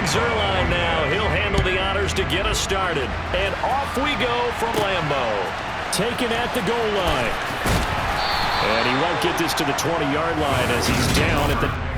Greg Zuerlein now. He'll handle the honors to get us started. And off we go from Lambeau. Taken at the goal line. And he won't get this to the 20-yard line as he's down at the...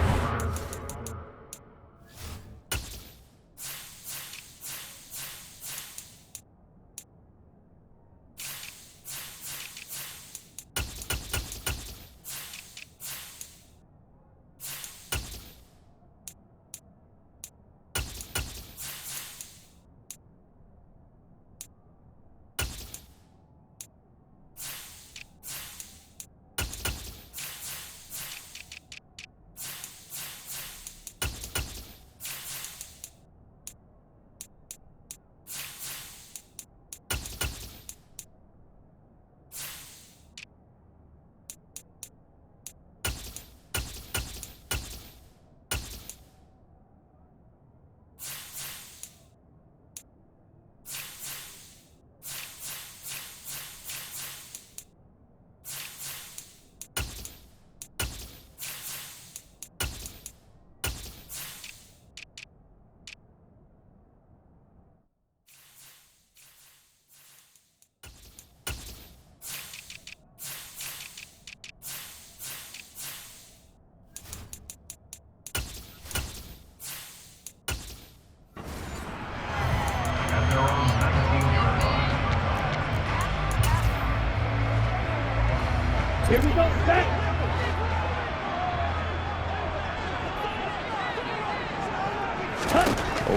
Here we go, set.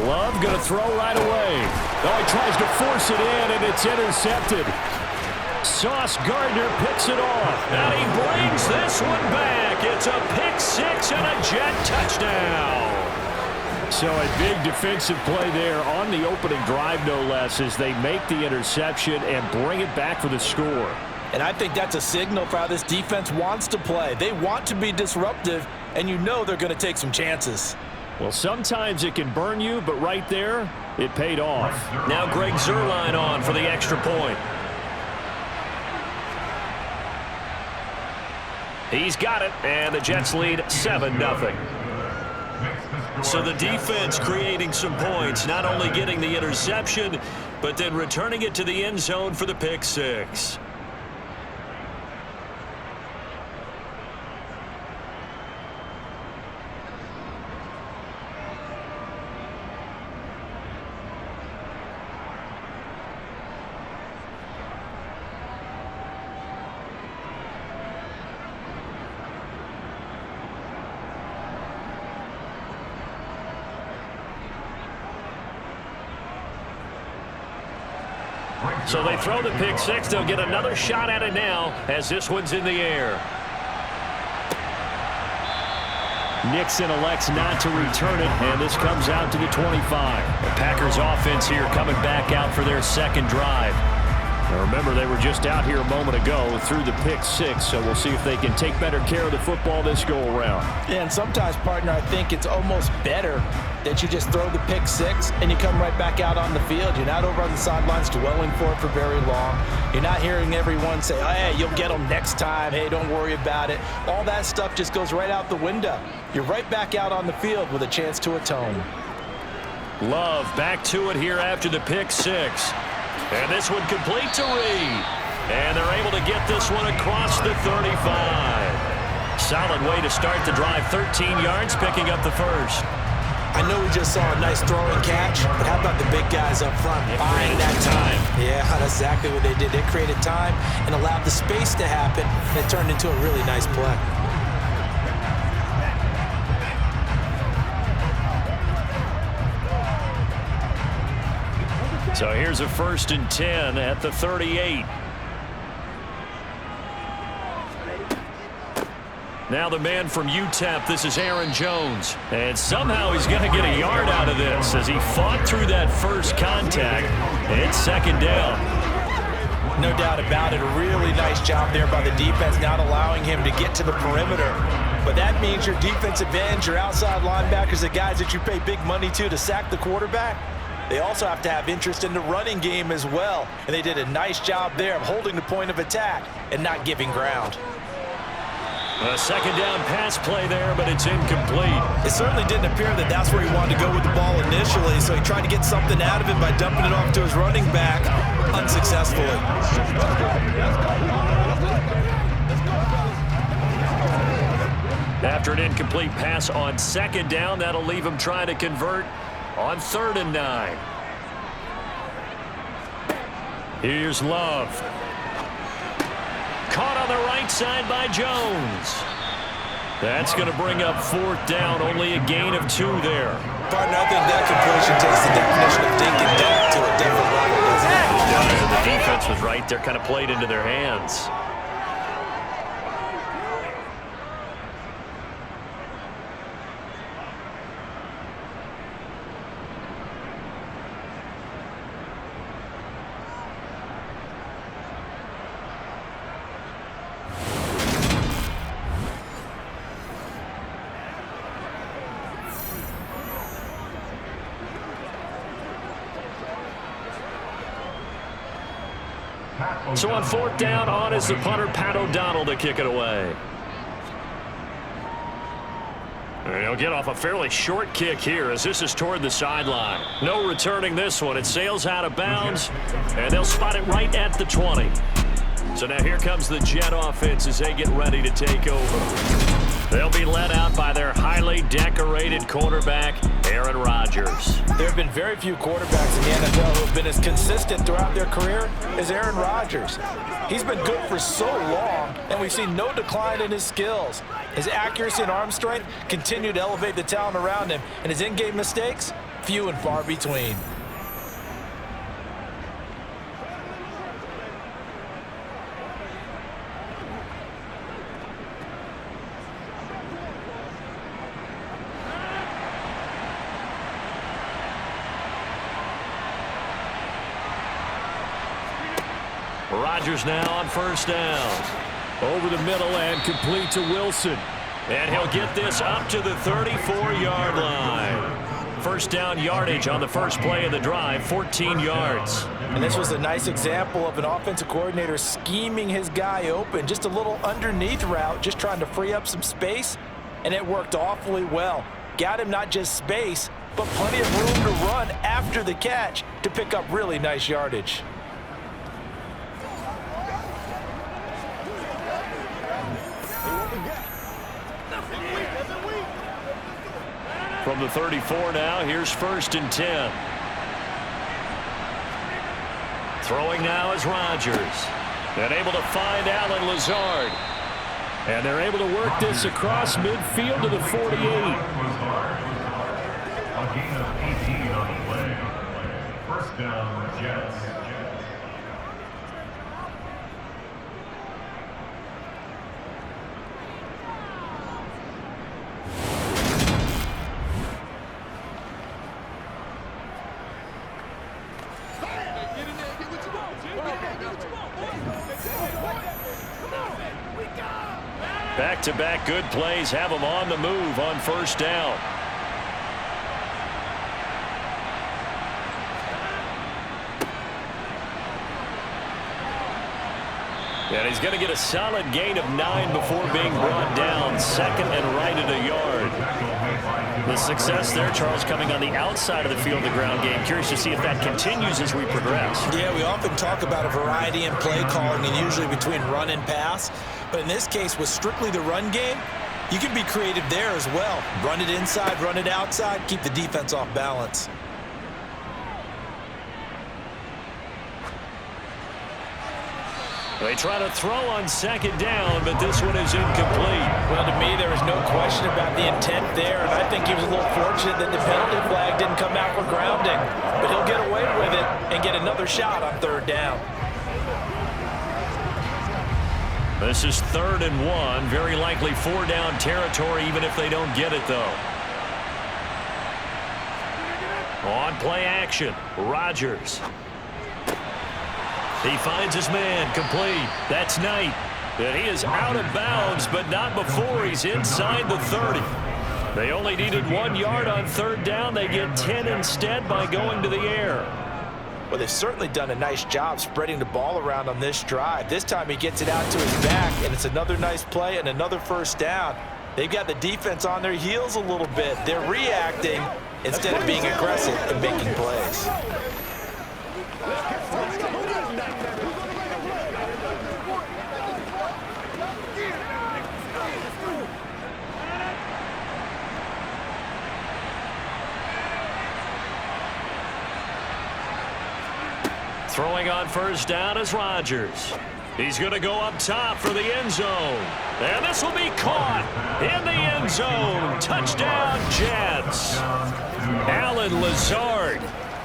Love going to throw right away. Oh, he tries to force it in, and it's intercepted. Sauce Gardner picks it off, and he brings this one back. It's a pick six and a Jet touchdown. So a big defensive play there on the opening drive, no less, as they make the interception and bring it back for the score. And I think that's a signal for how this defense wants to play. They want to be disruptive, and you know they're going to take some chances. Well, sometimes it can burn you, but right there, it paid off. Now Greg Zuerlein on for the extra point. He's got it, and the Jets lead 7-0. So the defense creating some points, not only getting the interception, but then returning it to the end zone for the pick six. So they throw the pick six. They'll get another shot at it now as this one's in the air. Nixon elects not to return it, and this comes out to the 25. The Packers offense here coming back out for their second drive. Now remember, they were just out here a moment ago through the pick six, so we'll see if they can take better care of the football this go-around. Yeah, and sometimes, partner, I think it's almost better that you just throw the pick six and you come right back out on the field. You're not over on the sidelines dwelling for it for very long. You're not hearing everyone say, oh, hey, you'll get them next time. Hey, don't worry about it. All that stuff just goes right out the window. You're right back out on the field with a chance to atone. Love back to it here after the pick six. And this one complete to Reed. And they're able to get this one across the 35. Solid way to start the drive. 13 yards, picking up the first. I know we just saw a nice throw and catch, but how about the big guys up front buying that time? Yeah, that's exactly what they did. They created time and allowed the space to happen, and it turned into a really nice play. So here's a 1st and 10 at the 38. Now the man from UTEP, this is Aaron Jones. And somehow he's going to get a yard out of this as he fought through that first contact. It's second down. No doubt about it. A really nice job there by the defense, not allowing him to get to the perimeter. But that means your defensive ends, your outside linebackers, the guys that you pay big money to sack the quarterback, they also have to have interest in the running game as well. And they did a nice job there of holding the point of attack and not giving ground. A second down pass play there, but it's incomplete. It certainly didn't appear that that's where he wanted to go with the ball initially, so he tried to get something out of it by dumping it off to his running back unsuccessfully. After an incomplete pass on second down, that'll leave him trying to convert on 3rd and 9. Here's Love. Caught on the right side by Jones. That's going to bring up 4th down, only a gain of 2 there. Partner, I think that completion takes the definition of dinking down to a different level, doesn't it? Yeah, the defense was right there, kind of played into their hands. So on 4th down, on is the punter, Pat O'Donnell, to kick it away. And he'll get off a fairly short kick here as this is toward the sideline. No returning this one. It sails out of bounds, and they'll spot it right at the 20. So now here comes the Jet offense as they get ready to take over. They'll be led out by their highly decorated quarterback, Aaron Rodgers. There have been very few quarterbacks in the NFL who have been as consistent throughout their career as Aaron Rodgers. He's been good for so long, and we've seen no decline in his skills. His accuracy and arm strength continue to elevate the talent around him, and his in-game mistakes, few and far between. Rodgers now on 1st down. Over the middle and complete to Wilson. And he'll get this up to the 34-yard line. 1st down yardage on the first play of the drive, 14 yards. And this was a nice example of an offensive coordinator scheming his guy open. Just a little underneath route, just trying to free up some space, and it worked awfully well. Got him not just space, but plenty of room to run after the catch to pick up really nice yardage. From the 34 now, here's 1st and 10. Throwing now is Rodgers. And able to find Allen Lazard. And they're able to work this across midfield to the 48. A gain of 18 on the play. 1st down, Jets. Back-to-back good plays have him on the move on 1st down. And he's going to get a solid gain of 9 before being brought down. 2nd and right at a yard. The success there, Charles, coming on the outside of the field, the ground game. Curious to see if that continues as we progress. Yeah, we often talk about a variety in play calling and usually between run and pass. But in this case, with strictly the run game, you can be creative there as well. Run it inside, run it outside, keep the defense off balance. They try to throw on 2nd down, but this one is incomplete. Well, to me, there was no question about the intent there, and I think he was a little fortunate that the penalty flag didn't come out for grounding. But he'll get away with it and get another shot on 3rd down. This is 3rd and 1. Very likely 4-down territory, even if they don't get it, though. On play action, Rodgers. He finds his man, complete. That's Knight. And he is out of bounds, but not before he's inside the 30. They only needed 1 yard on 3rd down. They get 10 instead by going to the air. Well, they've certainly done a nice job spreading the ball around on this drive. This time he gets it out to his back, and it's another nice play and another first down. They've got the defense on their heels a little bit. They're reacting instead of being aggressive and making plays. Throwing on first down is Rodgers. He's going to go up top for the end zone. And this will be caught in the end zone. Touchdown, Jets. Allen Lazard,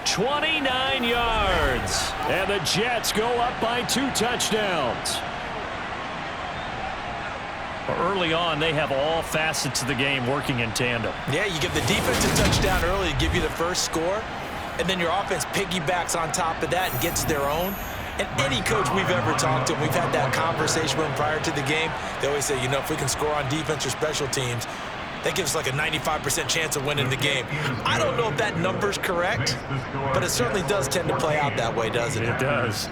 29 yards. And the Jets go up by 2 touchdowns. Early on, they have all facets of the game working in tandem. Yeah, you give the defense a touchdown early to give you the first score, and then your offense piggybacks on top of that and gets their own. And any coach we've ever talked to, we've had that conversation with them prior to the game, they always say, you know, if we can score on defense or special teams, that gives us like a 95% chance of winning the game. I don't know if that number's correct, but it certainly does tend to play out that way, doesn't it? It does.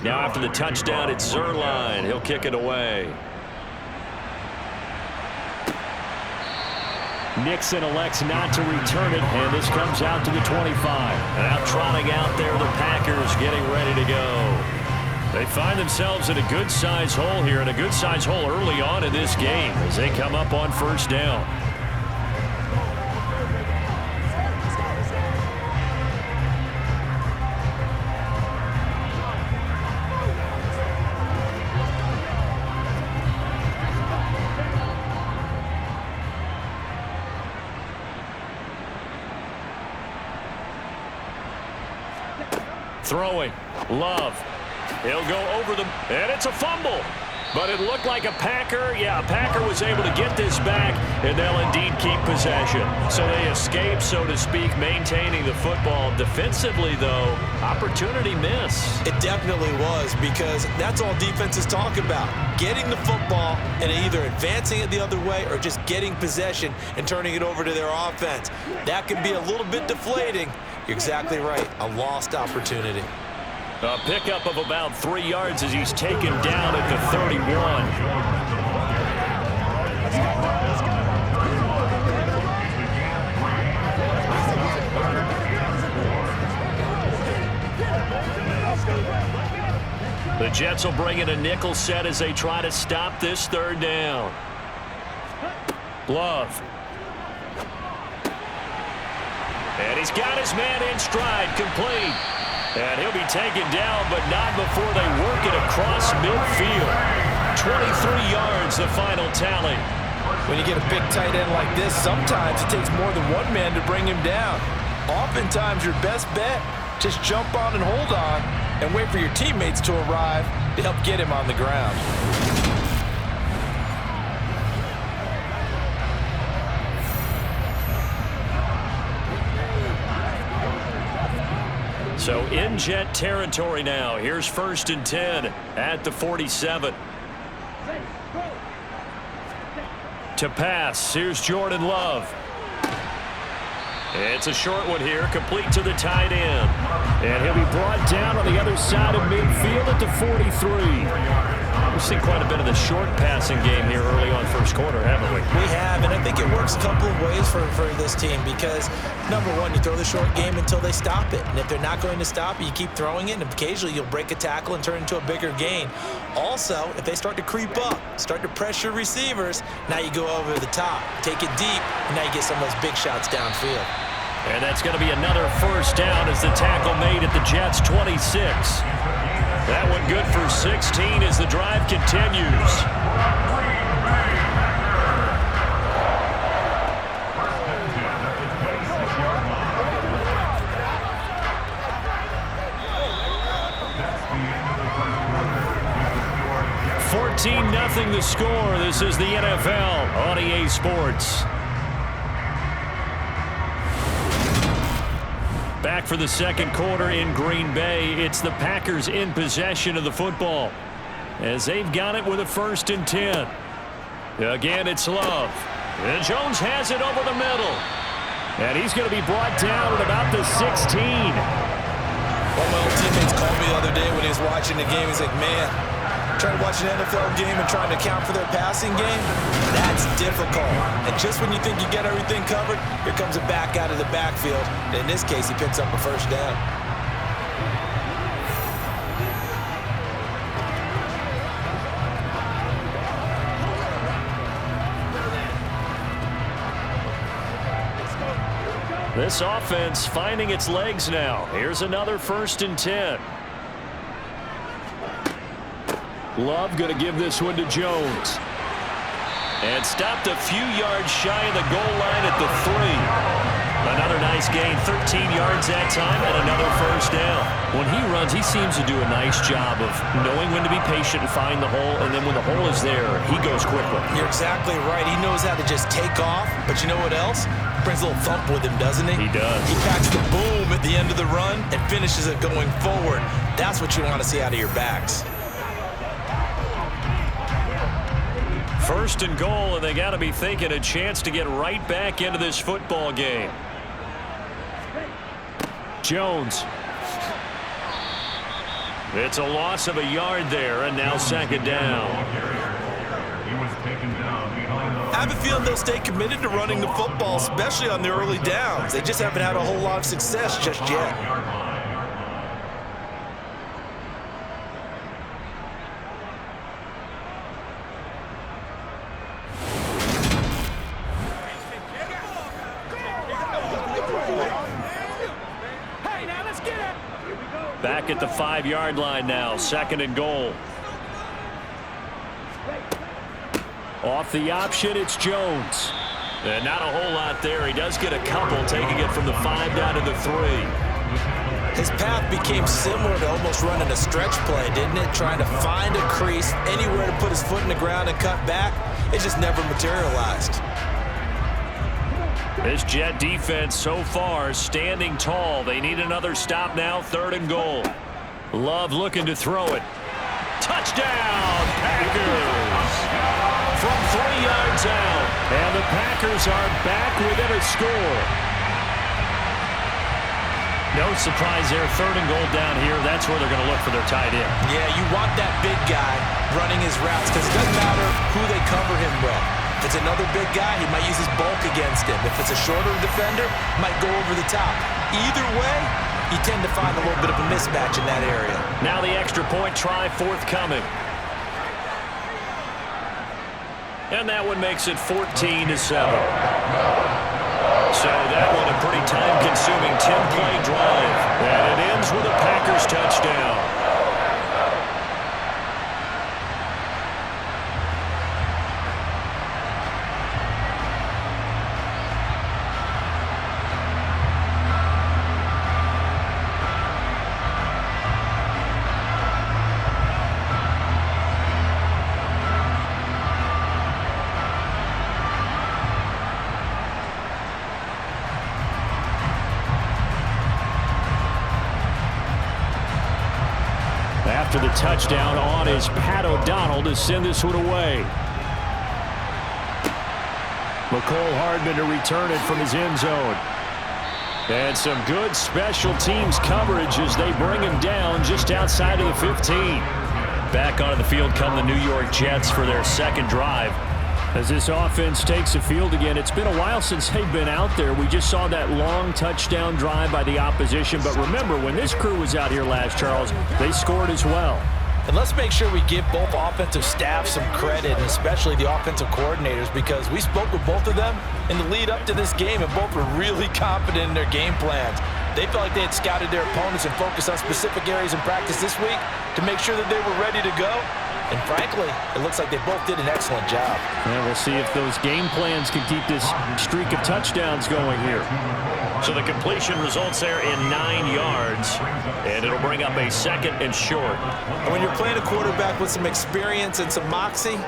Now after the touchdown, it's Zerline. He'll kick it away. Nixon elects not to return it, and this comes out to the 25. And out trotting out there, the Packers getting ready to go. They find themselves in a good-sized hole here, and a good-sized hole early on in this game as they come up on first down. Throwing. Love. He'll go over them, and it's a fumble. But it looked like a Packer. Yeah, a Packer was able to get this back, and they'll indeed keep possession. So they escape, so to speak, maintaining the football. Defensively, though, opportunity miss. It definitely was, because that's all defenses talk about. Getting the football and either advancing it the other way or just getting possession and turning it over to their offense. That can be a little bit deflating. You're exactly right. A lost opportunity. A pickup of about 3 yards as he's taken down at the 31. The Jets will bring in a nickel set as they try to stop this third down. Love. And he's got his man in stride, complete. And he'll be taken down, but not before they work it across midfield. 23 yards, the final tally. When you get a big tight end like this, sometimes it takes more than one man to bring him down. Oftentimes, your best bet, just jump on and hold on and wait for your teammates to arrive to help get him on the ground. So in Jet territory now. Here's 1st and 10 at the 47. To pass, here's Jordan Love. It's a short one here, complete to the tight end. And he'll be brought down on the other side of midfield at the 43. We've seen quite a bit of the short passing game here early on first quarter, haven't we? We have, and I think it works a couple of ways for this team because, number one, you throw the short game until they stop it. And if they're not going to stop it, you keep throwing it, and occasionally you'll break a tackle and turn it into a bigger gain. Also, if they start to creep up, start to pressure receivers, now you go over the top, take it deep, and now you get some of those big shots downfield. And that's going to be another first down as the tackle made at the Jets' 26. That one good for 16 as the drive continues. 14-0 the score. This is the NFL on EA Sports. Back for the second quarter in Green Bay. It's the Packers in possession of the football as they've got it with a 1st and 10. Again, it's Love. And Jones has it over the middle. And he's going to be brought down at about the 16. One of my old teammates called me the other day when he was watching the game. He's like, man, trying to watch an NFL game and trying to account for their passing game, that's difficult. And just when you think you get everything covered, here comes a back out of the backfield. In this case, he picks up a 1st down. This offense finding its legs now. Here's another 1st and 10. Love going to give this one to Jones. And stopped a few yards shy of the goal line at the 3. Another nice gain, 13 yards that time, and another 1st down. When he runs, he seems to do a nice job of knowing when to be patient and find the hole, and then when the hole is there, he goes quickly. You're exactly right. He knows how to just take off, but you know what else? Brings a little thump with him, doesn't he? He does. He packs the boom at the end of the run and finishes it going forward. That's what you want to see out of your backs. 1st and goal, and they got to be thinking a chance to get right back into this football game. Jones. It's a loss of a yard there, and now 2nd down. He was taken down behind the... I have a feeling they'll stay committed to running the football, especially on the early downs. They just haven't had a whole lot of success just yet. Back at the 5-yard line now, 2nd and goal. Off the option, it's Jones. And not a whole lot there. He does get a couple, taking it from the 5 down to the 3. His path became similar to almost running a stretch play, didn't it? Trying to find a crease, anywhere to put his foot in the ground and cut back. It just never materialized. This Jet defense so far standing tall. They need another stop now, 3rd and goal. Love looking to throw it. Touchdown, Packers! From 3 yards out. And the Packers are back within a score. No surprise there, 3rd and goal down here. That's where they're going to look for their tight end. Yeah, you want that big guy running his routes because it doesn't matter who they cover him with. If it's another big guy, he might use his bulk against him. If it's a shorter defender, might go over the top. Either way, you tend to find a little bit of a mismatch in that area. Now the extra point try forthcoming. And that one makes it 14-7. So that one a pretty time-consuming 10-play drive. And it ends with a Packers touchdown. After the touchdown on is Pat O'Donnell to send this one away. McCole Hardman to return it from his end zone. And some good special teams coverage as they bring him down just outside of the 15. Back onto the field come the New York Jets for their 2nd drive. As this offense takes the field again, it's been a while since they've been out there. We just saw that long touchdown drive by the opposition. But remember, when this crew was out here last, Charles, they scored as well. And let's make sure we give both offensive staffs some credit, and especially the offensive coordinators, because we spoke with both of them in the lead up to this game, and both were really confident in their game plans. They felt like they had scouted their opponents and focused on specific areas in practice this week to make sure that they were ready to go. And frankly, it looks like they both did an excellent job. And we'll see if those game plans can keep this streak of touchdowns going here. So the completion results there in 9 yards, and it'll bring up a 2nd and short. And when you're playing a quarterback with some experience and some moxie,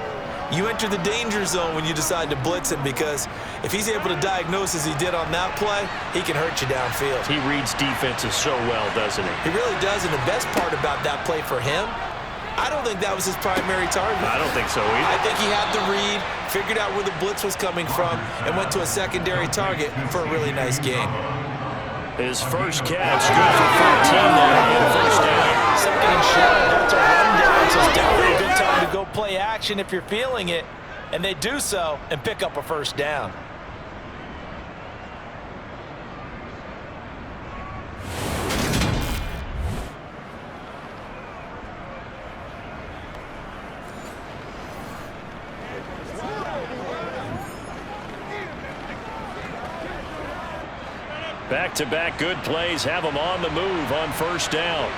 you enter the danger zone when you decide to blitz him, because if he's able to diagnose as he did on that play, he can hurt you downfield. He reads defenses so well, doesn't he? He really does, and the best part about that play for him, I don't think that was his primary target. I don't think so either. I think he had the read, figured out where the blitz was coming from, and went to a secondary target for a really nice game. His first catch, good for 14 there, and first down. 2nd and short, that's a rundown, so it's definitely a good time to go play action if you're feeling it, and they do so and pick up a first down. Back-to-back good plays have him on the move on first down.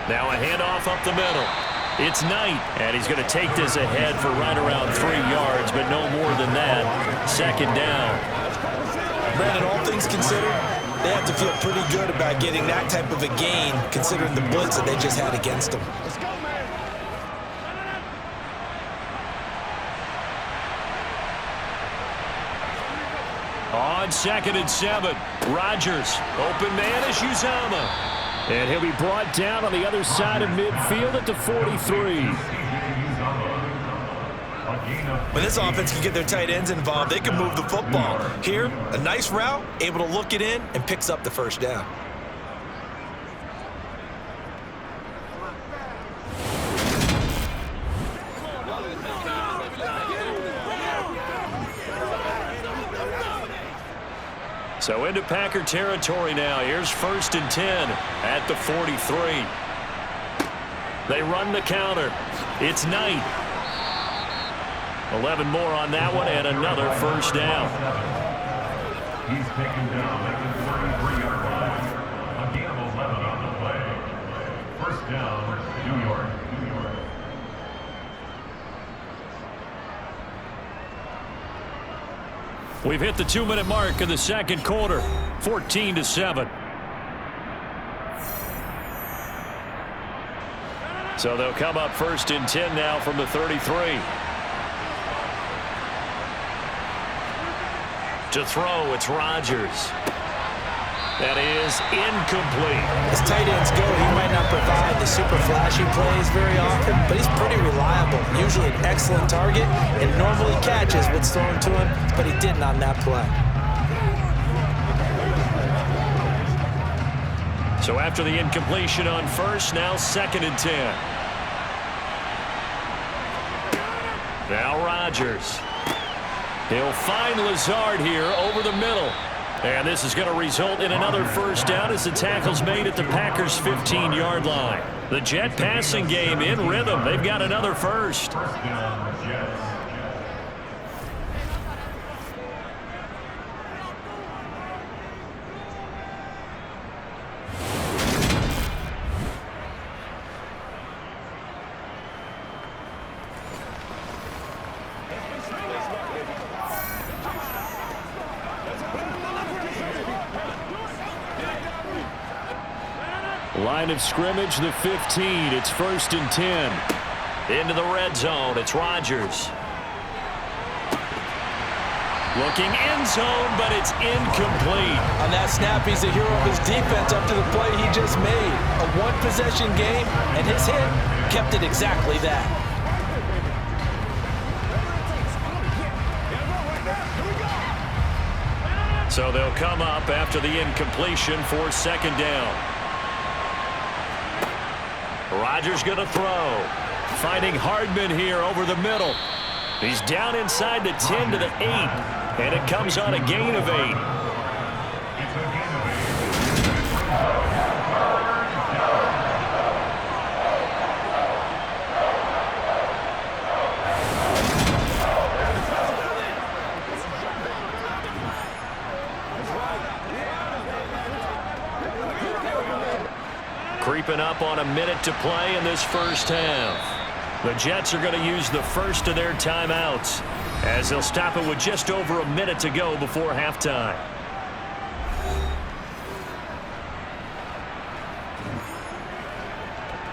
Now a handoff up the middle. It's Knight, and he's going to take this ahead for right around 3 yards, but no more than that. 2nd down. Brandon, all things considered, they have to feel pretty good about getting that type of a gain, considering the blitz that they just had against them. On 2nd and 7, Rodgers. Open man is Uzama. And he'll be brought down on the other side of midfield at the 43. When this offense can get their tight ends involved, they can move the football. Here, a nice route, able to look it in, and picks up the first down. So into Packer territory now. Here's 1st and 10 at the 43. They run the counter. It's Knight. 11 more on that one, and another first down. He's taken down at the 33-yard line. A gain of 11 on the play. First down, New York. We've hit the 2-minute mark of the 2nd quarter, 14-7. So they'll come up 1st and 10 now from the 33. To throw, it's Rodgers. That is incomplete. As tight ends go, he might not provide the super flashy plays very often, but he's pretty reliable. Usually an excellent target, and normally catches what's thrown to him, but he didn't on that play. So after the incompletion on first, now 2nd and 10. Now Rodgers. He'll find Lazard here over the middle. And this is going to result in another first down as the tackle's made at the Packers' 15-yard line. The Jet passing game in rhythm. They've got another first. First down, Jets. Line of scrimmage, the 15. It's 1st and 10. Into the red zone. It's Rodgers. Looking end zone, but it's incomplete. On that snap, he's a hero of his defense up to the play he just made. A one-possession game, and his hit kept it exactly that. So they'll come up after the incompletion for 2nd down. Rodgers going to throw. Finding Hardman here over the middle. He's down inside the 10 to the 8. And it comes on a gain of 8. creeping up on a minute to play in this first half. The Jets are going to use the first of their timeouts as they'll stop it with just over a minute to go before halftime.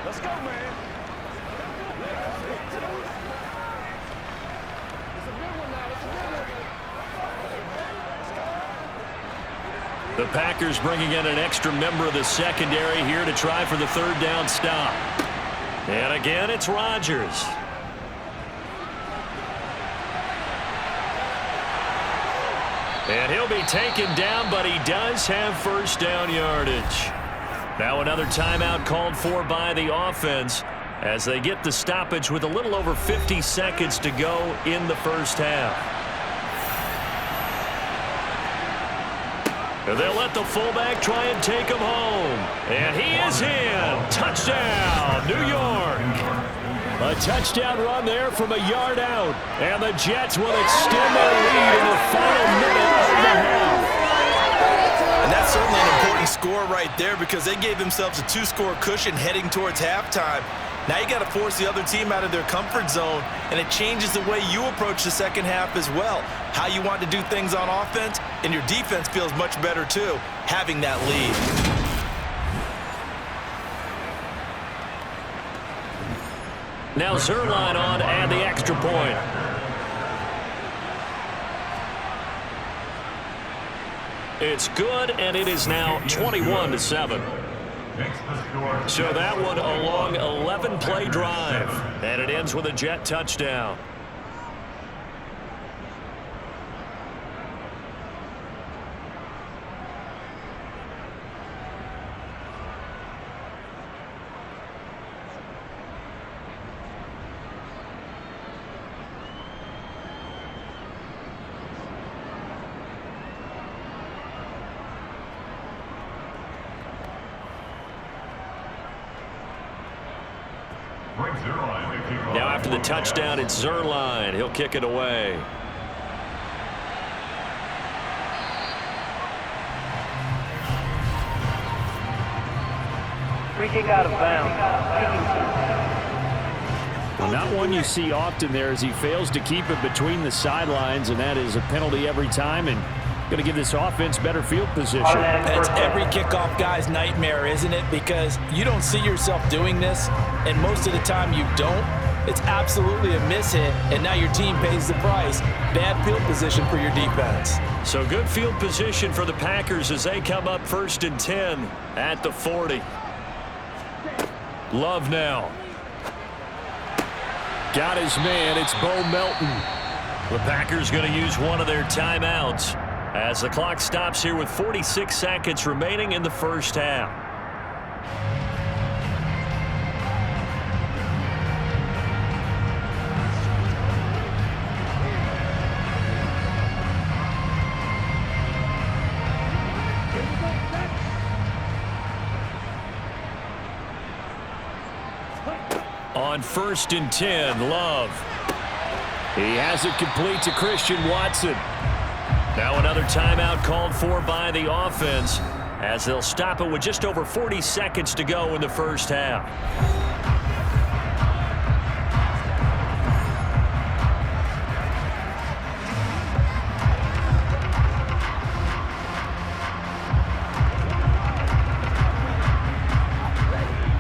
Let's go, man. The Packers bringing in an extra member of the secondary here to try for the third down stop. And again, it's Rodgers. And he'll be taken down, but he does have first down yardage. Now another timeout called for by the offense as they get the stoppage with a little over 50 seconds to go in the first half. And they'll let the fullback try and take him home. And he is in. Touchdown, New York. A touchdown run there from a yard out. And the Jets will extend their lead in the final minute of the half. And that's certainly an important score right there because they gave themselves a 2-score cushion heading towards halftime. Now you got to force the other team out of their comfort zone, and it changes the way you approach the second half as well. How you want to do things on offense, and your defense feels much better too, having that lead. Now Zerline on and the extra point. It's good, and it is now 21-7. So that one a long 11-play drive, and it ends with a Jet touchdown. Now after the touchdown, it's Zerline. He'll kick it away. Free kick out of bounds. Well, not one you see often there as he fails to keep it between the sidelines, and that is a penalty every time, and going to give this offense better field position. That's every kickoff guy's nightmare, isn't it? Because you don't see yourself doing this, and most of the time you don't. It's absolutely a mishit, and now your team pays the price. Bad field position for your defense. So good field position for the Packers as they come up 1st and 10 at the 40. Love now. Got his man. It's Bo Melton. The Packers going to use one of their timeouts as the clock stops here with 46 seconds remaining in the first half. On 1st and 10, Love. He has it complete to Christian Watson. Now another timeout called for by the offense as they'll stop it with just over 40 seconds to go in the first half.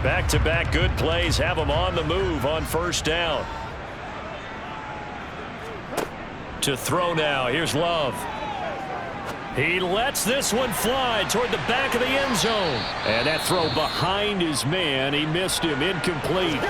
Back-to-back good plays have them on the move on 1st down. To throw now. Here's Love. He lets this one fly toward the back of the end zone. And that throw behind his man. He missed him. Incomplete.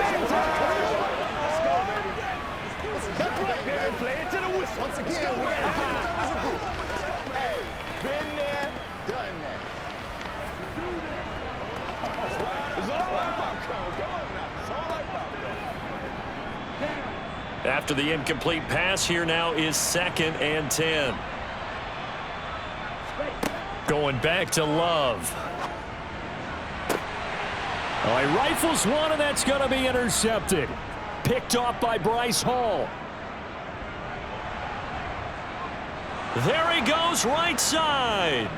After the incomplete pass, here now is 2nd and 10. Going back to Love. Oh, he rifles one, and that's going to be intercepted. Picked off by Bryce Hall. There he goes, right side.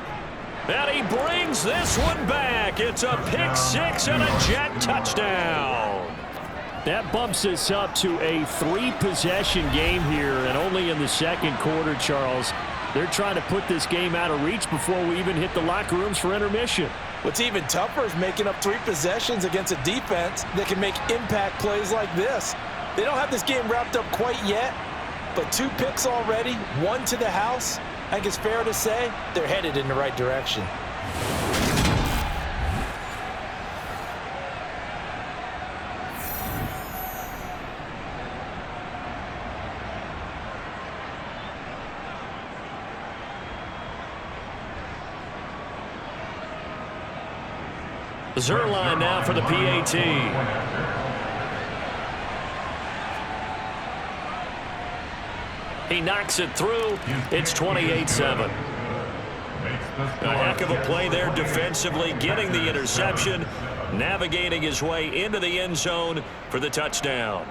And he brings this one back. It's a pick six and a Jet touchdown. That bumps us up to a 3-possession game here, and only in the second quarter, Charles. They're trying to put this game out of reach before we even hit the locker rooms for intermission. What's even tougher is making up 3 possessions against a defense that can make impact plays like this. They don't have this game wrapped up quite yet, but 2 picks already, 1 to the house. I think it's fair to say they're headed in the right direction. Zerline now for the PAT. He knocks it through. It's 28-7. A heck of a play there defensively, getting the interception, navigating his way into the end zone for the touchdown.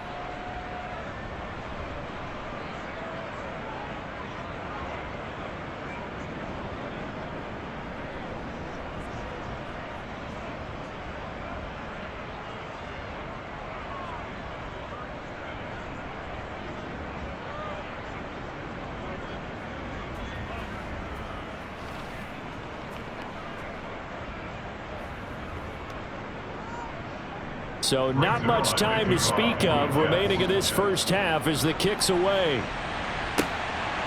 So not much time to speak of remaining in this first half as the kick's away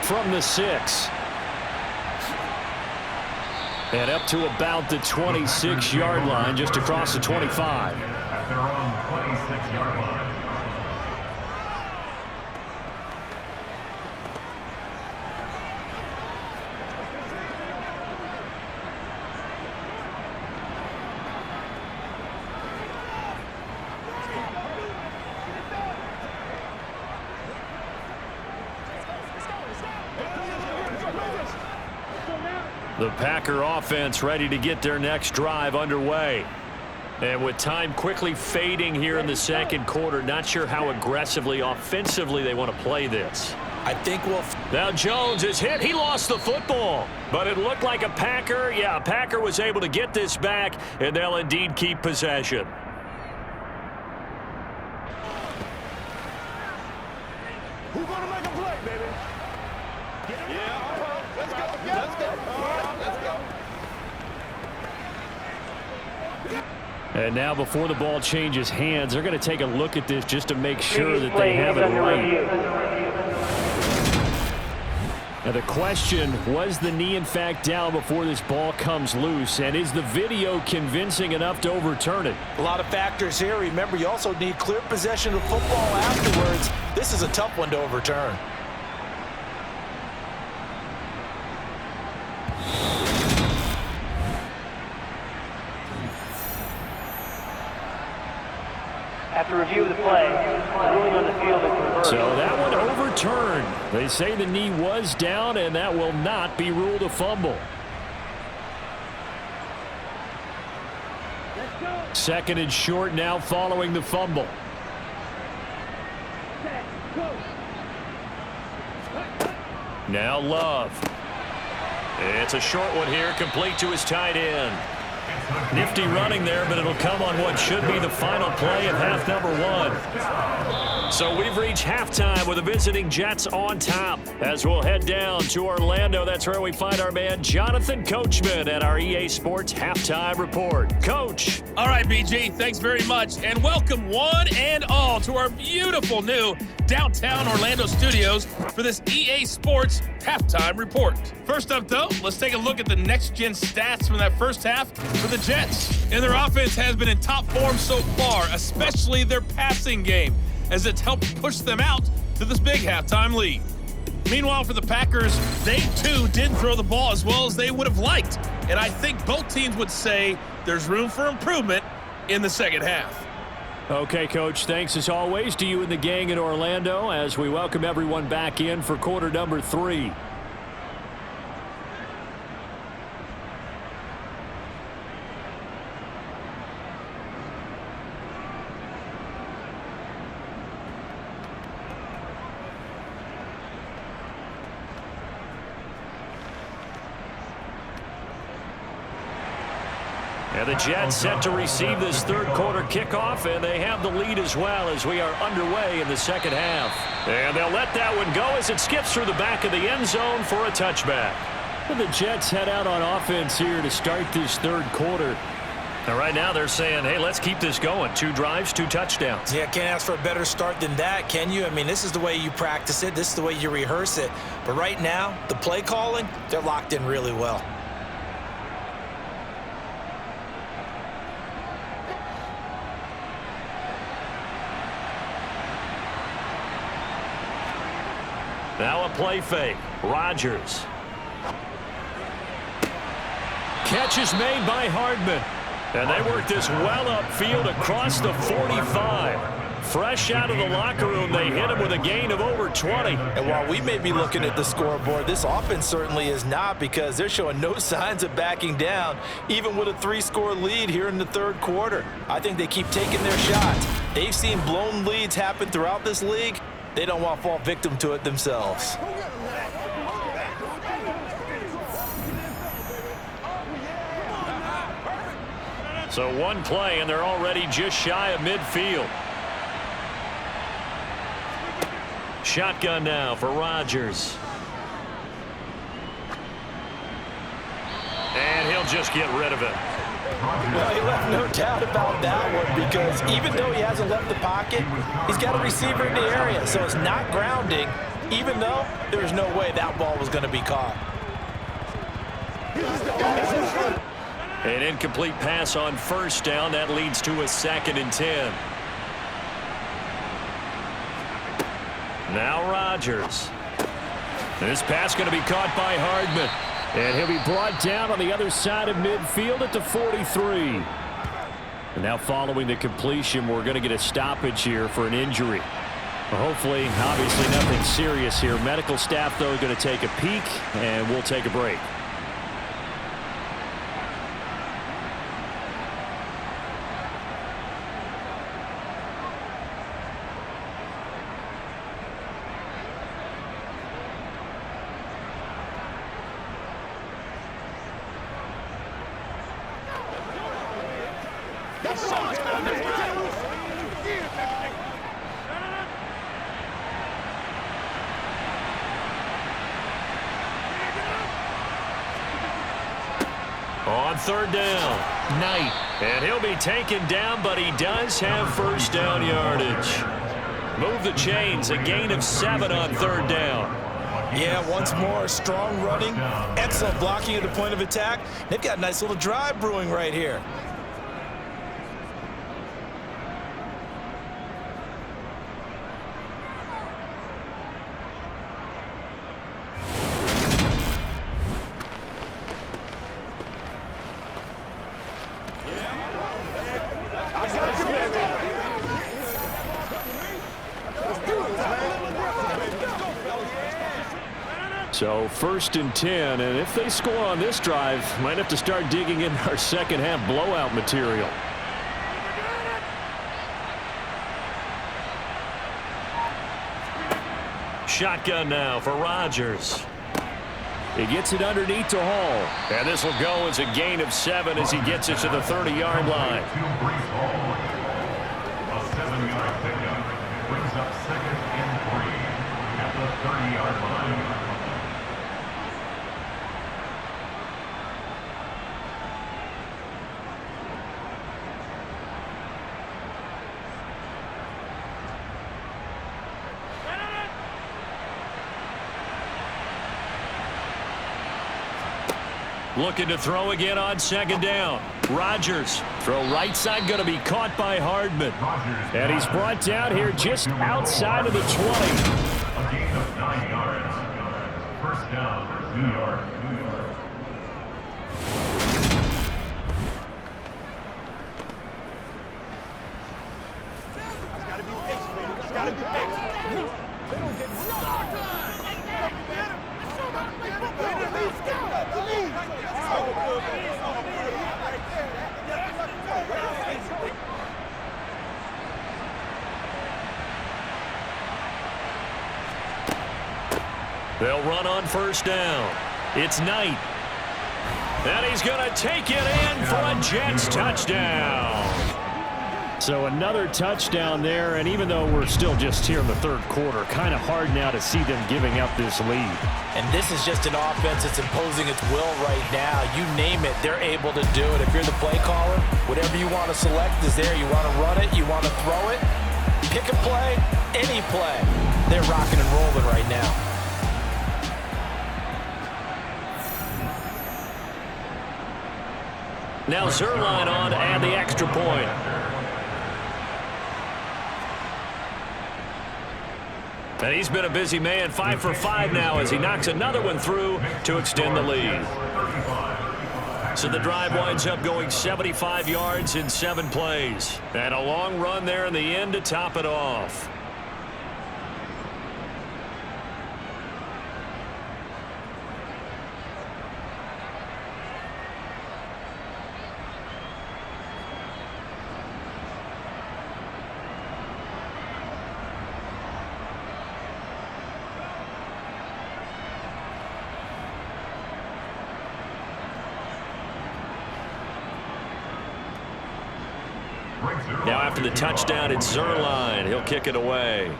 from the 6. And up to about the 26-yard line, just across the 25. At their own 26-yard line. The Packer offense ready to get their next drive underway. And with time quickly fading here in the second quarter, not sure how aggressively, offensively they want to play this. I think we'll... Now Jones is hit. He lost the football. But it looked like a Packer. Yeah, a Packer was able to get this back, and they'll indeed keep possession. Who's going to make a play, baby? Yeah, let's go. Let's go. Let's go. And now before the ball changes hands, they're going to take a look at this just to make sure that they have it right. Now the question, was the knee in fact down before this ball comes loose? And is the video convincing enough to overturn it? A lot of factors here. Remember, you also need clear possession of football afterwards. This is a tough one to overturn. After review of the play, the ruling on the field is reversed. So that one overturned. They say the knee was down, and that will not be ruled a fumble. Second and short now following the fumble. Now Love. It's a short one here, complete to his tight end. Nifty running there, but it'll come on what should be the final play of half number 1. So we've reached halftime with the visiting Jets on top. As we'll head down to Orlando, that's where we find our man Jonathan Coachman at our EA Sports Halftime Report. Coach. All right, BG, thanks very much. And welcome one and all to our beautiful new downtown Orlando studios for this EA Sports Halftime Report. First up, though, let's take a look at the next-gen stats from that first half for the Jets. And their offense has been in top form so far, especially their passing game, as it's helped push them out to this big halftime lead. Meanwhile, for the Packers, they too didn't throw the ball as well as they would have liked. And I think both teams would say there's room for improvement in the second half. Okay, Coach, thanks as always to you and the gang in Orlando as we welcome everyone back in for quarter number 3. And the Jets set to receive this third quarter kickoff, and they have the lead as well as we are underway in the second half. And they'll let that one go as it skips through the back of the end zone for a touchback. And the Jets head out on offense here to start this third quarter. And right now they're saying, hey, let's keep this going. 2 drives, 2 touchdowns. Yeah, can't ask for a better start than that, can you? I mean, this is the way you practice it. This is the way you rehearse it. But right now, the play calling, they're locked in really well. Now a play fake. Rodgers. Catch is made by Hardman. And they work this well upfield across the 45. Fresh out of the locker room, they hit him with a gain of over 20. And while we may be looking at the scoreboard, this offense certainly is not, because they're showing no signs of backing down, even with a 3-score lead here in the third quarter. I think they keep taking their shots. They've seen blown leads happen throughout this league. They don't want to fall victim to it themselves. So one play, and they're already just shy of midfield. Shotgun now for Rodgers. And he'll just get rid of it. Well, he left no doubt about that one, because even though he hasn't left the pocket, he's got a receiver in the area, so it's not grounding, even though there's no way that ball was going to be caught. An incomplete pass on first down. That leads to a 2nd and 10. Now Rodgers. This pass going to be caught by Hardman. And he'll be brought down on the other side of midfield at the 43. And now following the completion, we're going to get a stoppage here for an injury. Well, hopefully, obviously nothing serious here. Medical staff, though, going to take a peek, and we'll take a break. On third down, Knight. And he'll be taken down, but he does have first down yardage. Move the chains, a gain of 7 on third down. Yeah, once more, strong running, excellent blocking at the point of attack. They've got a nice little drive brewing right here. So 1st and 10, and if they score on this drive, might have to start digging in our second half blowout material. Shotgun now for Rodgers. He gets it underneath to Hall. And this will go as a gain of 7 as he gets it to the 30-yard line. A 7-yard pickup brings up 2nd and 3 at the 30-yard line. Looking to throw again on 2nd down. Rodgers. Throw right side, going to be caught by Hardman. And he's brought down here just outside of the 20. A gain of 9 yards. First down, New York. They'll run on first down. It's Knight. And he's going to take it in for a Jets touchdown. So another touchdown there, and even though we're still just here in the third quarter, kind of hard now to see them giving up this lead. And this is just an offense that's imposing its will right now. You name it, they're able to do it. If you're the play caller, whatever you want to select is there. You want to run it, you want to throw it, pick a play, any play. They're rocking and rolling right now. Now Zerline on and the extra point. And he's been a busy man, 5 for 5 now as he knocks another one through to extend the lead. So the drive winds up going 75 yards in 7 plays. And a long run there in the end to top it off. Now after the touchdown, it's Zerline. He'll kick it away.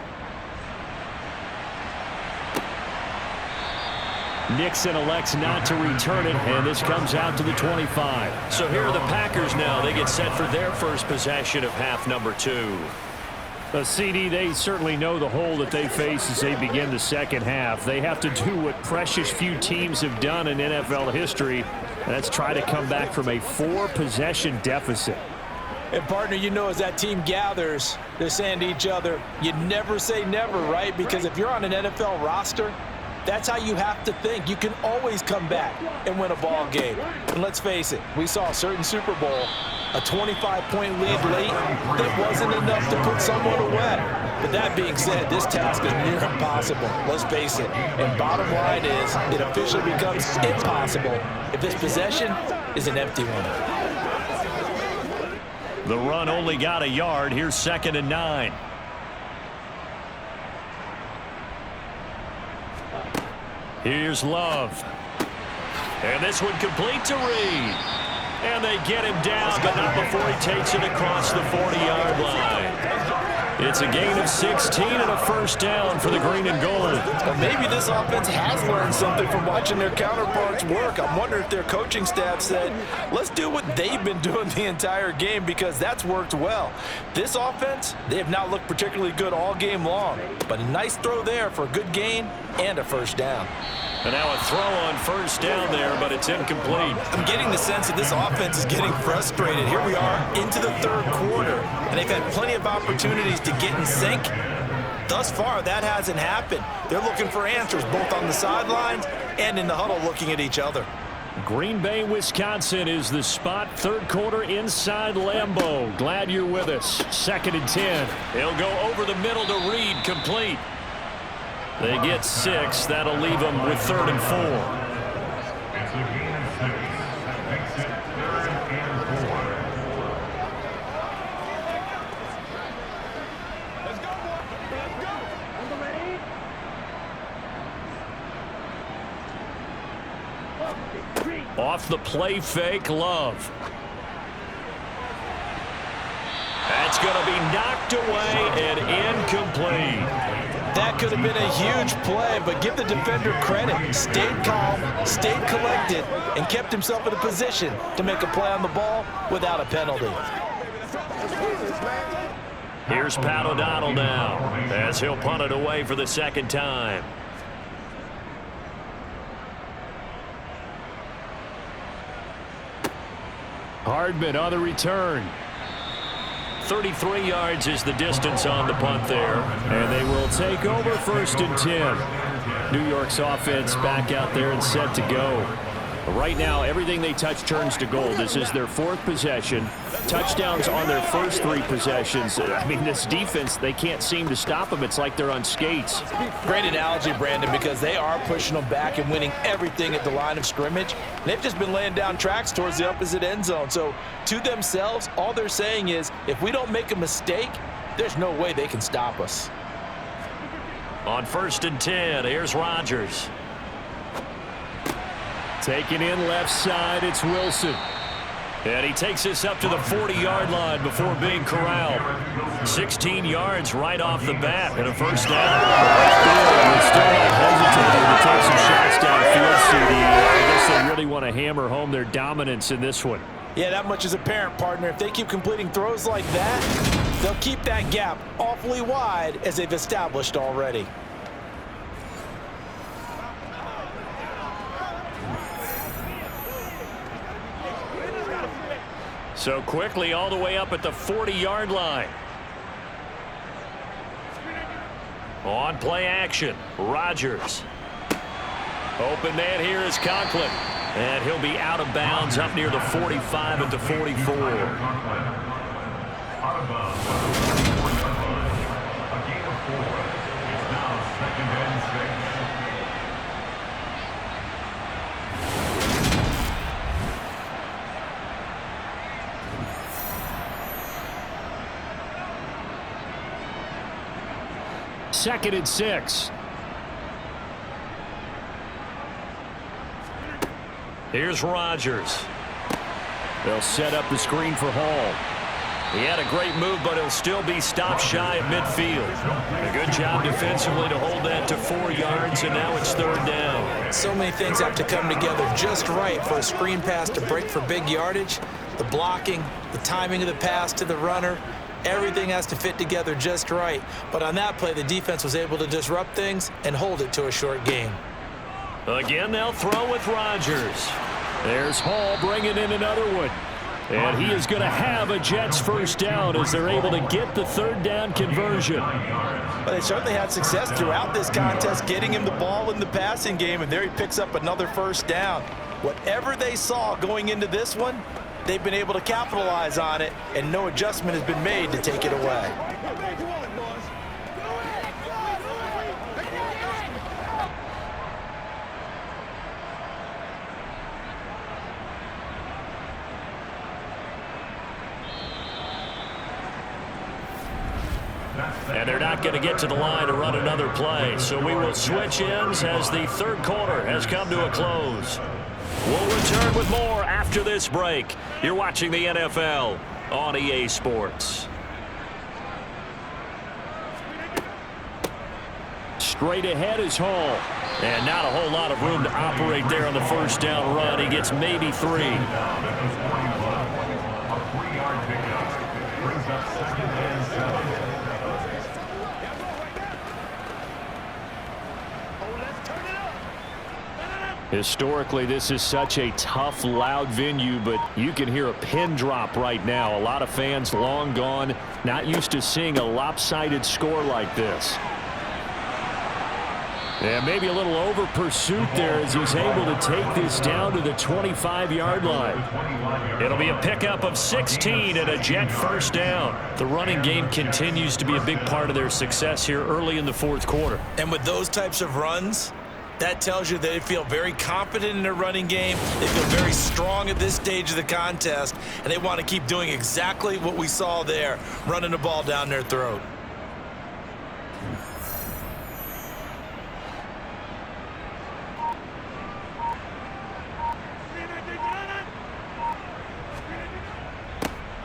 Nixon elects not to return it, and this comes out to the 25. So here are the Packers now. They get set for their first possession of half number 2. CD, they certainly know the hole that they face as they begin the second half. They have to do what precious few teams have done in NFL history, and that's try to come back from a 4-possession deficit. And, partner, you know, as that team gathers, they're saying to each other, you never say never, right? Because if you're on an NFL roster, that's how you have to think. You can always come back and win a ball game. And let's face it, we saw a certain Super Bowl, a 25-point lead late that wasn't enough to put someone away. But that being said, this task is near impossible. Let's face it. And bottom line is, it officially becomes impossible if this possession is an empty one. The run only got a yard. Here's 2nd and 9. Here's Love. And this one complete to Reed. And they get him down, but not before he takes it across the 40-yard line. It's a gain of 16 and a first down for the green and gold. Well, maybe this offense has learned something from watching their counterparts work. I'm wondering if their coaching staff said, let's do what they've been doing the entire game, because that's worked well. This offense, they have not looked particularly good all game long, but a nice throw there for a good gain and a first down. And now a throw on first down there, but it's incomplete. I'm getting the sense that this offense is getting frustrated. Here we are into the third quarter, and they've had plenty of opportunities to get in sync. Thus far, that hasn't happened. They're looking for answers both on the sidelines and in the huddle looking at each other. Green Bay, Wisconsin is the spot. Third quarter inside Lambeau. Glad you're with us. 2nd and 10. He'll go over the middle to Reed, complete. They get 6. That'll leave them with 3rd and 4. It's a gain of 6. Makes it 3rd and 4. Let's go, boy. Let's go. On the ready. Off the play fake, Love. That's going to be knocked away and incomplete. That could have been a huge play, but give the defender credit. Stayed calm, stayed collected, and kept himself in a position to make a play on the ball without a penalty. Here's Pat O'Donnell now, as he'll punt it away for the 2nd time. Hardman on the return. 33 yards is the distance on the punt there. And they will take over 1st and 10. New York's offense back out there and set to go. Right now, everything they touch turns to gold. This is their 4th possession. Touchdowns on their first 3 possessions. I mean, this defense, they can't seem to stop them. It's like they're on skates. Great analogy, Brandon, because they are pushing them back and winning everything at the line of scrimmage. They've just been laying down tracks towards the opposite end zone. So, to themselves, all they're saying is, if we don't make a mistake, there's no way they can stop us. On 1st and 10, here's Rodgers. Taking in left side, it's Wilson. And he takes this up to the 40-yard line before being corralled. 16 yards right off the bat and a first down. They're still not hesitating to take some shots downfield, CD. I guess they really want to hammer home their dominance in this one. Yeah, that much is apparent, partner. If they keep completing throws like that, they'll keep that gap awfully wide as they've established already. So quickly all the way up at the 40-yard line. On play action, Rodgers. Open man here is Conklin. And he'll be out of bounds up near the 45 at the 44. Out of bounds. 4-yard line. A gain of 4. It's now 2nd and 6. Second and 6. Here's Rodgers. They'll set up the screen for Hall. He had a great move, but he'll still be stopped shy at midfield. A good job defensively to hold that to 4 yards, and now it's 3rd down. So many things have to come together just right for a screen pass to break for big yardage. The blocking, the timing of the pass to the runner, everything has to fit together just right. But on that play, the defense was able to disrupt things and hold it to a short gain. Again, they'll throw with Rodgers. There's Hall bringing in another one. And he is going to have a Jets first down as they're able to get the 3rd down conversion. But they certainly had success throughout this contest, getting him the ball in the passing game, and there he picks up another first down. Whatever they saw going into this one, they've been able to capitalize on it, and no adjustment has been made to take it away. And they're not going to get to the line to run another play. So we will switch ends as the 3rd quarter has come to a close. We'll return with more after this break. You're watching the NFL on EA Sports. Straight ahead is Hall. And not a whole lot of room to operate there on the first down run. He gets maybe 3. A 3-yard pickup brings up 2nd and 7. Historically, this is such a tough, loud venue, but you can hear a pin drop right now. A lot of fans long gone, not used to seeing a lopsided score like this. And maybe a little over pursuit there as he's able to take this down to the 25-yard line. It'll be a pickup of 16 and a Jet first down. The running game continues to be a big part of their success here early in the 4th quarter. And with those types of runs, that tells you they feel very confident in their running game. They feel very strong at this stage of the contest, and they want to keep doing exactly what we saw there, running the ball down their throat.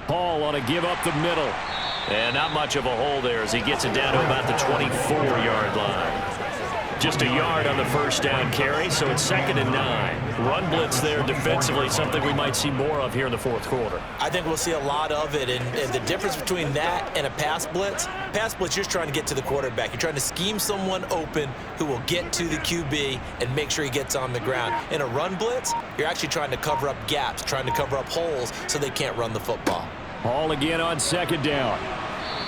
Paul on a give up the middle. And not much of a hole there as he gets it down to about the 24-yard line. Just a yard on the first down carry, so it's 2nd and 9. Run blitz there defensively, something we might see more of here in the 4th quarter. I think we'll see a lot of it, and the difference between that and a pass blitz, you're just trying to get to the quarterback. You're trying to scheme someone open who will get to the QB and make sure he gets on the ground. In a run blitz, you're actually trying to cover up gaps, trying to cover up holes so they can't run the football. Hall again on 2nd down.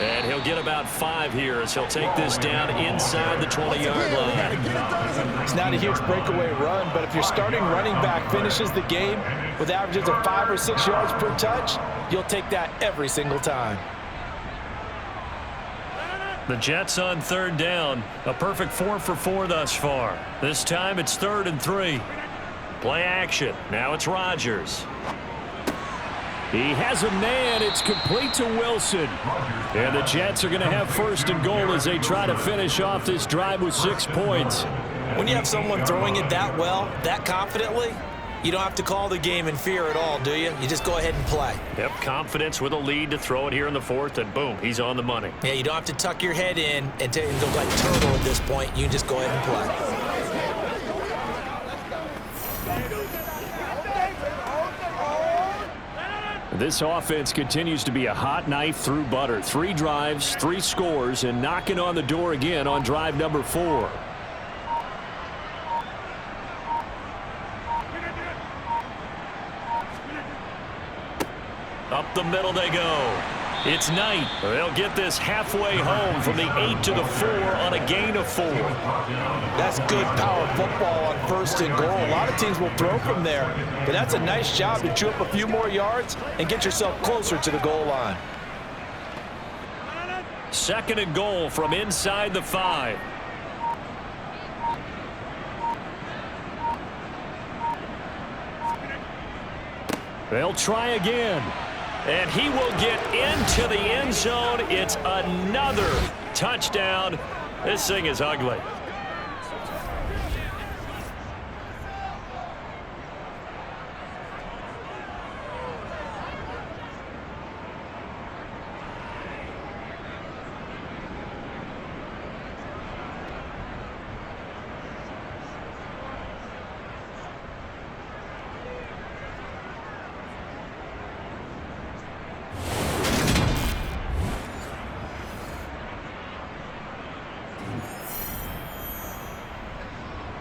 And he'll get about 5 here as he'll take this down inside the 20-yard line. It's not a huge breakaway run, but if your starting running back finishes the game with averages of 5 or 6 yards per touch, you'll take that every single time. The Jets on 3rd down. A perfect 4 for 4 thus far. This time it's 3rd and 3. Play action. Now it's Rodgers. He has a man. It's complete to Wilson. And the Jets are going to have 1st and goal as they try to finish off this drive with 6 points. When you have someone throwing it that well, that confidently, You don't have to call the game in fear at all, do you? You just go ahead and play. Yep, confidence with a lead to throw it here in the fourth, and boom, he's on the money. Yeah, you don't have to tuck your head in and go like turtle at this point. You can just go ahead and play. This offense continues to be a hot knife through butter. 3 drives, 3 scores, and knocking on the door again on drive number 4. Up the middle they go. It's Knight. They'll get this halfway home from the 8 to the 4 on a gain of 4. That's good power football on 1st and goal. A lot of teams will throw from there, but that's a nice job to chew up a few more yards and get yourself closer to the goal line. 2nd and goal from inside the 5. They'll try again. And he will get into the end zone. It's another touchdown. This thing is ugly.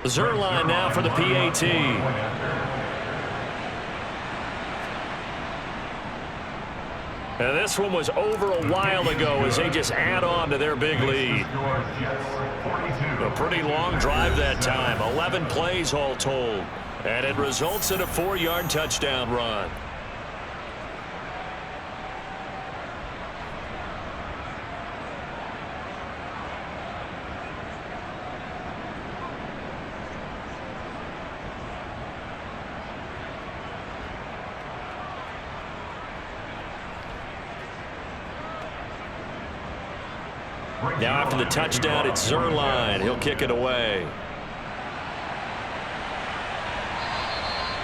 Zerline now for the PAT. And this one was over a while ago as they just add on to their big lead. A pretty long drive that time. 11 plays all told. And it results in a 4-yard touchdown run. Now after the touchdown, it's Zerline. He'll kick it away.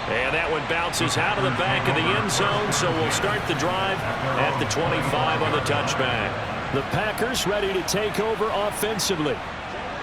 And that one bounces out of the back of the end zone, so we'll start the drive at the 25 on the touchback. The Packers ready to take over offensively.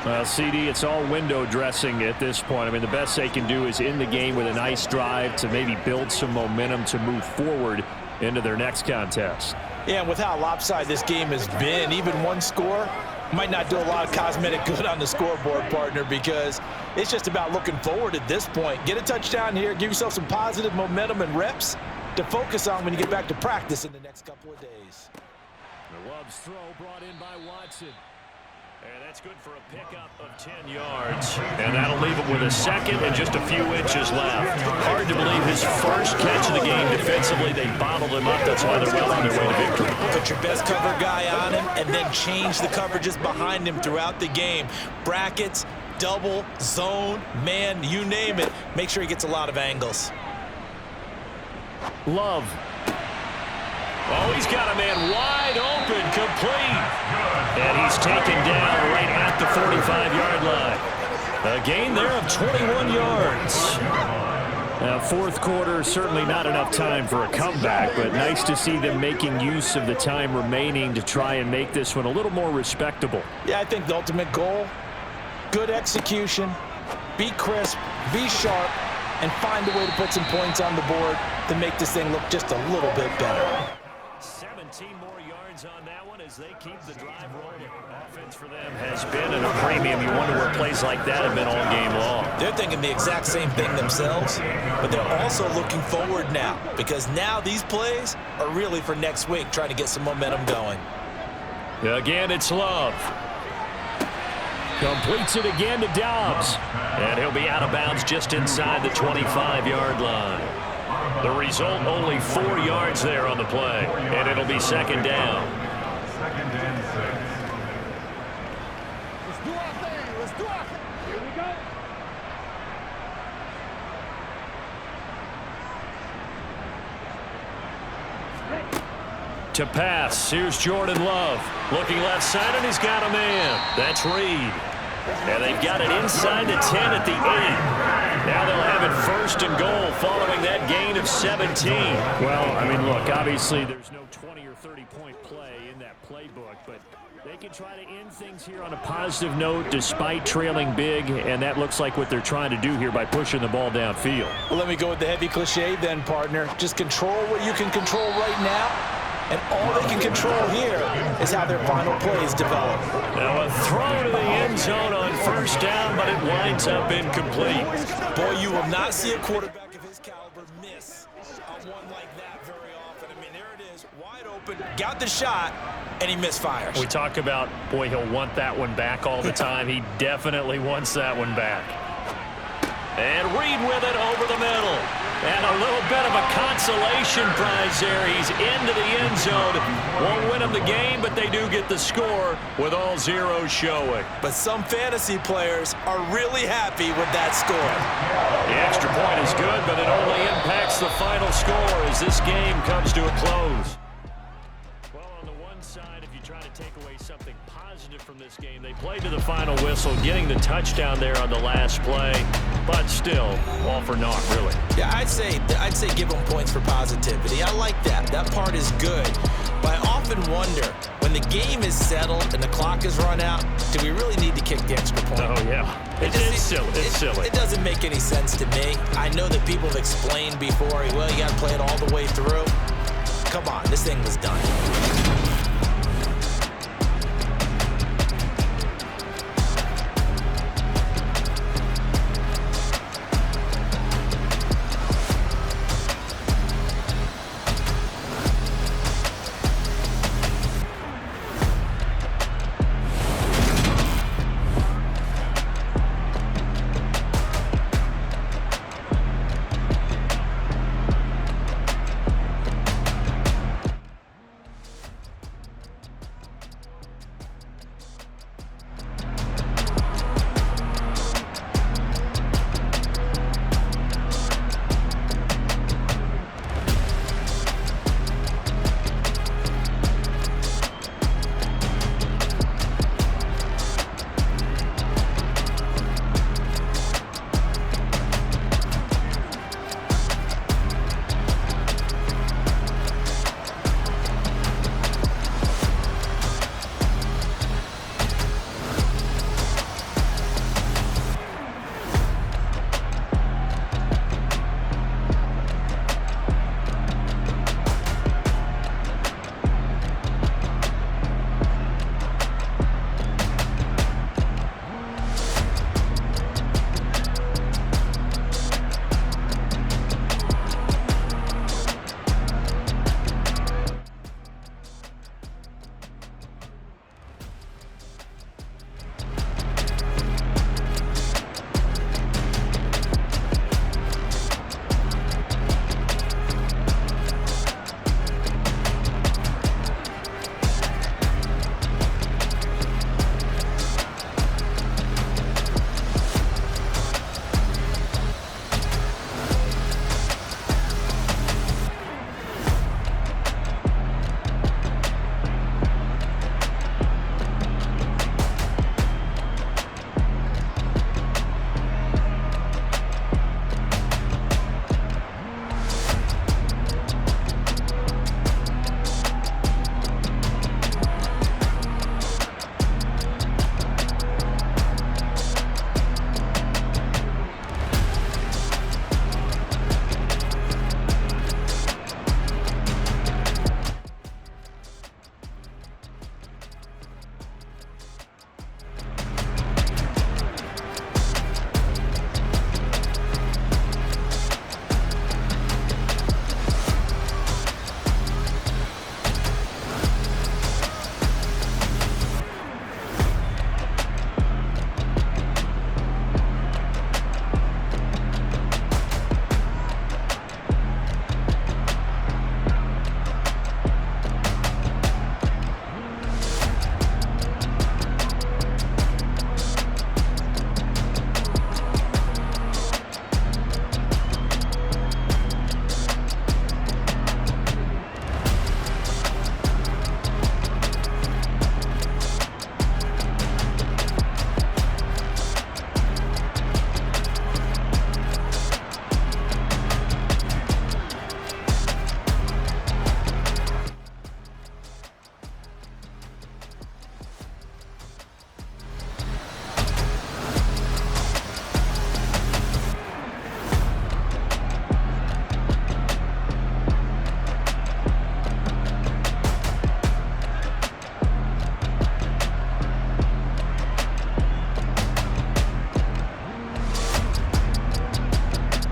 Well, CD, it's all window dressing at this point. I mean, the best they can do is end the game with a nice drive to maybe build some momentum to move forward into their next contest. Yeah, and with how lopsided this game has been, even one score might not do a lot of cosmetic good on the scoreboard, partner, because it's just about looking forward at this point. Get a touchdown here, give yourself some positive momentum and reps to focus on when you get back to practice in the next couple of days. The Love's throw brought in by Watson. And that's good for a pickup of 10 yards. And that'll leave him with a second and just a few inches left. Hard to believe his first catch of the game defensively. They bottled him up. That's why they're well on their way to victory. Put your best cover guy on him and then change the coverages behind him throughout the game. Brackets, double, zone, man, you name it. Make sure he gets a lot of angles. Love. Oh, he's got a man wide open, complete. And he's taken down right at the 45-yard line. A gain there of 21 yards. Now, fourth quarter, certainly not enough time for a comeback, but nice to see them making use of the time remaining to try and make this one a little more respectable. Yeah, I think the ultimate goal, good execution, be crisp, be sharp, and find a way to put some points on the board to make this thing look just a little bit better. 17 more yards on that one as they keep the drive rolling. Offense for them has been at a premium. You wonder where plays like that have been all game long. They're thinking the exact same thing themselves, but they're also looking forward now because now these plays are really for next week, trying to get some momentum going. Again, it's Love. Completes it again to Dobbs. And he'll be out of bounds just inside the 25-yard line. The result, only 4 yards there on the play, and it'll be second down. Second and 6. Let's do our thing. Let's do our thing. Here we go. To pass, here's Jordan Love. Looking left side, and he's got a man. That's Reed. And they've got it inside the 10 at the 8. Now they'll have it 1st first and goal following that gain of 17. Well, I mean, look, obviously there's no 20 or 30-point play in that playbook, but they can try to end things here on a positive note despite trailing big, and that looks like what they're trying to do here by pushing the ball downfield. Well, let me go with the heavy cliche then, partner. Just control what you can control right now, and all they can control here is how their final plays develop. Now a throw to the end zone on first down, but it winds up incomplete. Boy, you will not see a quarterback of his caliber miss on one like that very often. I mean, there it is, wide open, got the shot, and he misfires. We talk about, boy, he'll want that one back all the time. He definitely wants that one back. And Reed with it over the middle. And a little bit of a consolation prize there. He's into the end zone. Won't win them the game, but they do get the score with all zeros showing. But some fantasy players are really happy with that score. The extra point is good, but it only impacts the final score as this game comes to a close. Well, on the one side, if you try to take away something positive from this game, they played to the final whistle, getting the touchdown there on the last play, but still, all for naught, really. Yeah, I'd say give them points for positivity. I like that. That part is good. But I often wonder, when the game is settled and the clock is run out, do we really need to kick the extra point? Oh, yeah. It's silly. It's silly. It doesn't make any sense to me. I know that people have explained before, well, you got to play it all the way through. Come on, this thing was done.